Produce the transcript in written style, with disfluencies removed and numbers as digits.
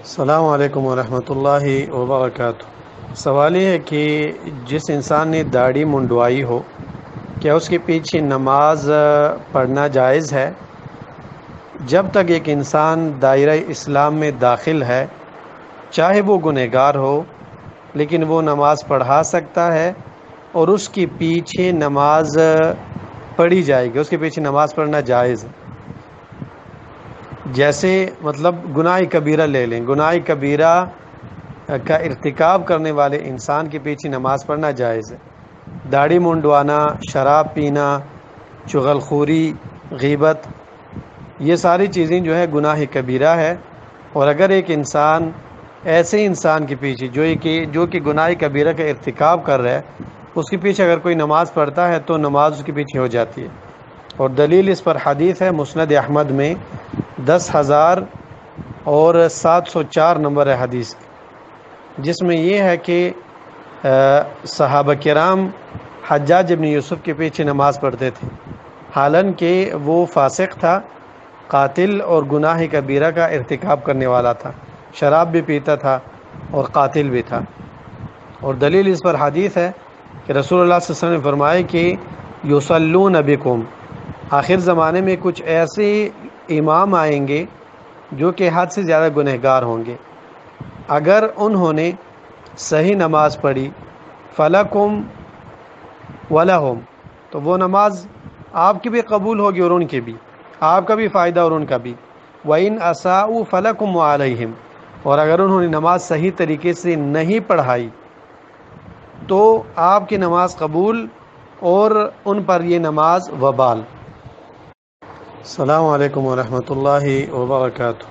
السلام علیکم ورحمۃ اللہ وبرکاتہ۔ سوال یہ ہے کہ جس انسان نے داڑھی منڈوائی ہو، کیا اس کے پیچھے نماز پڑھنا جائز ہے؟ جب تک ایک انسان دائرہ اسلام میں داخل ہے، چاہے وہ گنہگار ہو، لیکن وہ نماز پڑھا سکتا ہے اور اس کے پیچھے نماز پڑھی جائے گی، اس کے پیچھے نماز پڑھنا جائز ہے۔ جیسے گناہ کبیرہ لے لیں، گناہ کبیرہ کا ارتکاب کرنے والے انسان کے پیچھے نماز پڑھنا جائز ہے۔ داڑھی منڈوانا، شراب پینا، چغل خوری، غیبت، یہ ساری چیزیں جو ہے گناہ کبیرہ ہے۔ اور اگر ایک انسان ایسے انسان کے پیچھے جو کہ گناہ کبیرہ کا ارتکاب کر رہا ہے، اس کے پیچھے اگر کوئی نماز پڑھتا ہے تو نماز اس کے پیچھے ہو جاتی ہے۔ اور دلیل اس پر حدیث ہے مسند احمد میں 10,704 نمبر ہے حدیث، جس میں یہ ہے کہ صحابہ کرام حجاج ابن یوسف کے پیچھے نماز پڑھتے تھے، حالانکہ وہ فاسق تھا، قاتل اور گناہ کبیرہ کا ارتکاب کرنے والا تھا، شراب بھی پیتا تھا اور قاتل بھی تھا۔ اور دلیل اس پر حدیث ہے کہ رسول اللہ صلی اللہ علیہ وسلم نے فرمایا کہ یصلون بکم، آخر زمانے میں کچھ ایسے امام آئیں گے جو کہ حد سے زیادہ گنہگار ہوں گے، اگر انہوں نے صحیح نماز پڑھی فلکم ولہم، تو وہ نماز آپ کی بھی قبول ہوگی اور ان کی بھی، آپ کا بھی فائدہ اور ان کا بھی۔ وَإِنْ أَسَاءُوا فَلَكُمْ وَعَلَيْهِمْ، اور اگر انہوں نے نماز صحیح طریقے سے نہیں پڑھائی تو آپ کی نماز قبول اور ان پر یہ نماز وبال۔ السلام علیکم ورحمۃ اللہ وبرکاتہ۔